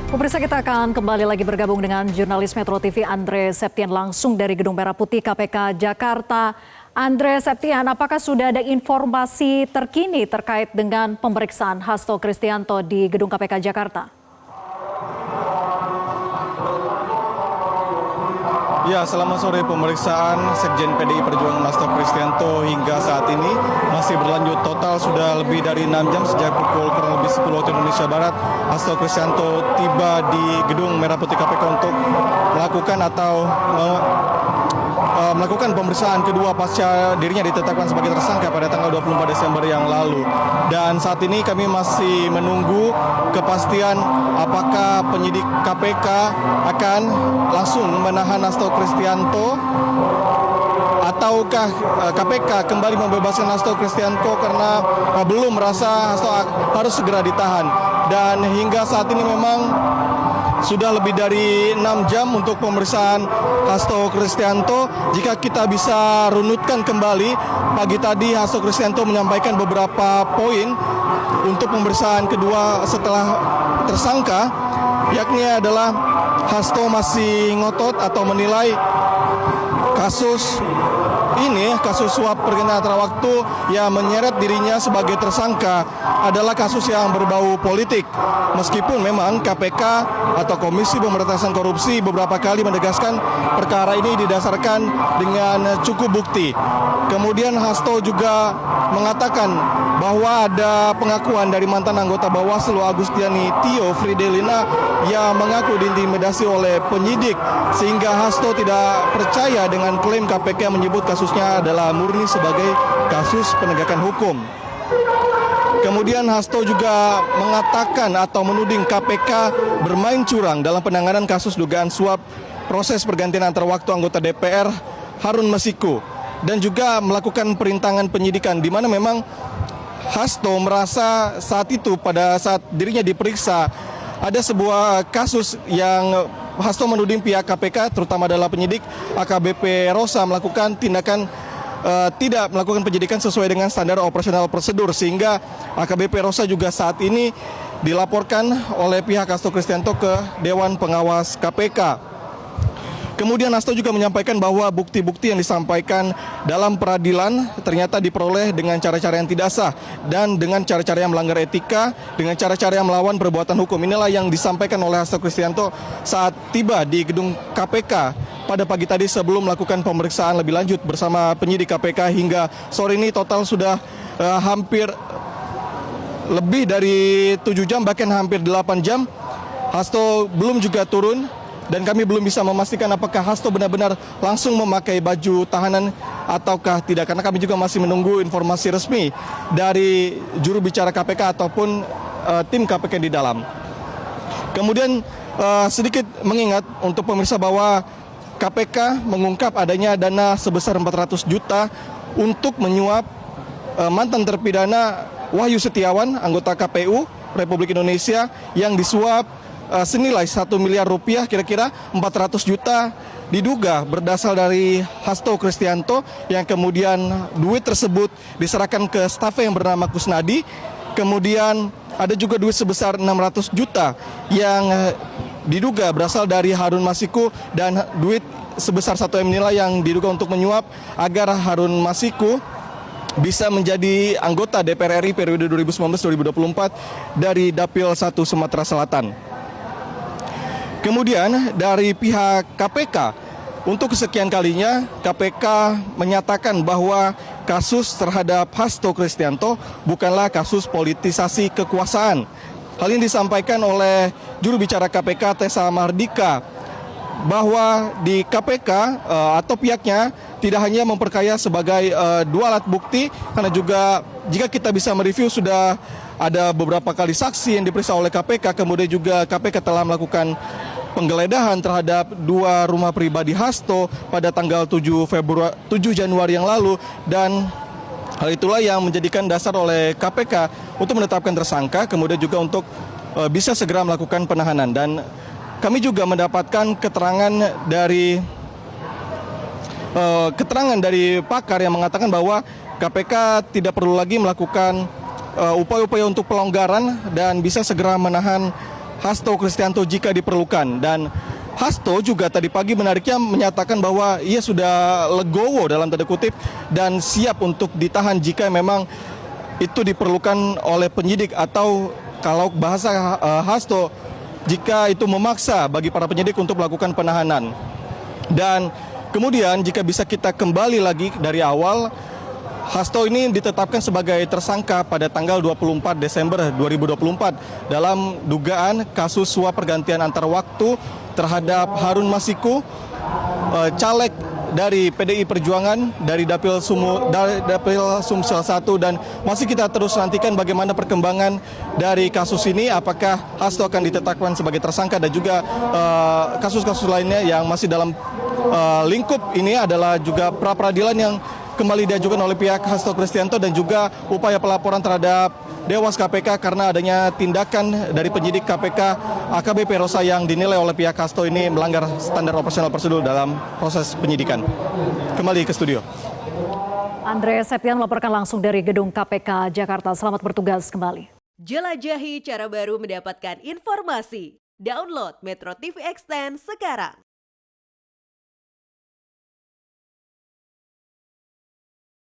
Pemirsa, kita akan kembali lagi bergabung dengan jurnalis Metro TV Andre Septian langsung dari Gedung Merah Putih KPK Jakarta. Andre Septian, apakah sudah ada informasi terkini terkait dengan pemeriksaan Hasto Kristianto di Gedung KPK Jakarta? Ya, selamat sore. Pemeriksaan Sekjen PDI Perjuangan Hasto Kristianto hingga saat ini masih berlanjut. Total sudah lebih dari 6 jam sejak pukul kurang lebih 10 waktu Indonesia Barat. Hasto Kristianto tiba di Gedung Merah Putih KPK untuk melakukan pemeriksaan kedua pasca dirinya ditetapkan sebagai tersangka pada tanggal 24 Desember yang lalu. Dan saat ini kami masih menunggu kepastian apakah penyidik KPK akan langsung menahan Hasto Kristianto ataukah KPK kembali membebaskan Hasto Kristianto karena belum merasa Hasto harus segera ditahan. Dan hingga saat ini memang sudah lebih dari 6 jam untuk pemeriksaan Hasto Kristianto. Jika kita bisa runutkan kembali, pagi tadi Hasto Kristianto menyampaikan beberapa poin untuk pemeriksaan kedua setelah tersangka, yakni adalah Hasto masih ngotot atau menilai kasus suap pergantian antara waktu yang menyeret dirinya sebagai tersangka adalah kasus yang berbau politik. Meskipun memang KPK atau Komisi Pemberantasan Korupsi beberapa kali menegaskan perkara ini didasarkan dengan cukup bukti. Kemudian Hasto juga mengatakan bahwa ada pengakuan dari mantan anggota Bawaslu Agustiani Tio Fridelina yang mengaku diintimidasi oleh penyidik, sehingga Hasto tidak percaya dengan klaim KPK yang menyebut kasusnya adalah murni sebagai kasus penegakan hukum. Kemudian Hasto juga mengatakan atau menuding KPK bermain curang dalam penanganan kasus dugaan suap proses pergantian antar waktu anggota DPR Harun Masiku, dan juga melakukan perintangan penyidikan, di mana memang Hasto merasa saat itu pada saat dirinya diperiksa ada sebuah kasus yang Hasto menuding pihak KPK terutama adalah penyidik AKBP Rosa melakukan tindakan tidak melakukan penyidikan sesuai dengan standar operasional prosedur, sehingga AKBP Rosa juga saat ini dilaporkan oleh pihak Hasto Kristianto ke Dewan Pengawas KPK. Kemudian Hasto juga menyampaikan bahwa bukti-bukti yang disampaikan dalam peradilan ternyata diperoleh dengan cara-cara yang tidak sah dan dengan cara-cara yang melanggar etika, dengan cara-cara yang melawan perbuatan hukum. Inilah yang disampaikan oleh Hasto Kristianto saat tiba di gedung KPK pada pagi tadi sebelum melakukan pemeriksaan lebih lanjut bersama penyidik KPK. Hingga sore ini total sudah hampir lebih dari 7 jam, bahkan hampir 8 jam. Hasto belum juga turun. Dan kami belum bisa memastikan apakah Hasto benar-benar langsung memakai baju tahanan ataukah tidak. Karena kami juga masih menunggu informasi resmi dari juru bicara KPK ataupun tim KPK di dalam. Kemudian sedikit mengingat untuk pemirsa bahwa KPK mengungkap adanya dana sebesar 400 juta untuk menyuap mantan terpidana Wahyu Setiawan, anggota KPU Republik Indonesia, yang disuap senilai 1 miliar rupiah, kira-kira 400 juta diduga berasal dari Hasto Kristianto, yang kemudian duit tersebut diserahkan ke stafnya yang bernama Kusnadi. Kemudian ada juga duit sebesar 600 juta yang diduga berasal dari Harun Masiku, dan duit sebesar 1 M inilah yang diduga untuk menyuap agar Harun Masiku bisa menjadi anggota DPR RI periode 2019-2024 dari Dapil 1 Sumatera Selatan. Kemudian dari pihak KPK, untuk kesekian kalinya KPK menyatakan bahwa kasus terhadap Hasto Kristianto bukanlah kasus politisasi kekuasaan. Hal ini disampaikan oleh juru bicara KPK Tessa Mardika, bahwa di KPK atau pihaknya tidak hanya memperkaya sebagai 2 alat bukti, karena juga jika kita bisa mereview sudah ada beberapa kali saksi yang diperiksa oleh KPK. Kemudian juga KPK telah melakukan penggeledahan terhadap 2 rumah pribadi Hasto pada tanggal 7 Januari yang lalu, dan hal itulah yang menjadikan dasar oleh KPK untuk menetapkan tersangka, kemudian juga untuk bisa segera melakukan penahanan. Dan kami juga mendapatkan keterangan dari pakar yang mengatakan bahwa KPK tidak perlu lagi melakukan upaya-upaya untuk pelonggaran dan bisa segera menahan Hasto Kristianto jika diperlukan. Dan Hasto juga tadi pagi menariknya menyatakan bahwa ia sudah legowo dalam tanda kutip dan siap untuk ditahan jika memang itu diperlukan oleh penyidik, atau kalau bahasa Hasto, jika itu memaksa bagi para penyidik untuk melakukan penahanan. Dan kemudian jika bisa kita kembali lagi dari awal, Hasto ini ditetapkan sebagai tersangka pada tanggal 24 Desember 2024 dalam dugaan kasus suap pergantian antar waktu terhadap Harun Masiku, caleg dari PDI Perjuangan dari Dapil Sumsel 1, dan masih kita terus nantikan bagaimana perkembangan dari kasus ini, apakah Hasto akan ditetapkan sebagai tersangka, dan juga kasus-kasus lainnya yang masih dalam lingkup ini adalah juga pra-peradilan yang kembali diajukan oleh pihak Hasto Kristianto, dan juga upaya pelaporan terhadap Dewas KPK karena adanya tindakan dari penyidik KPK AKBP Rosa yang dinilai oleh pihak Hasto ini melanggar standar operasional prosedur dalam proses penyidikan. Kembali ke studio. Andre Septian melaporkan langsung dari gedung KPK Jakarta. Selamat bertugas kembali. Jelajahi cara baru mendapatkan informasi. Download Metro TV Extend sekarang.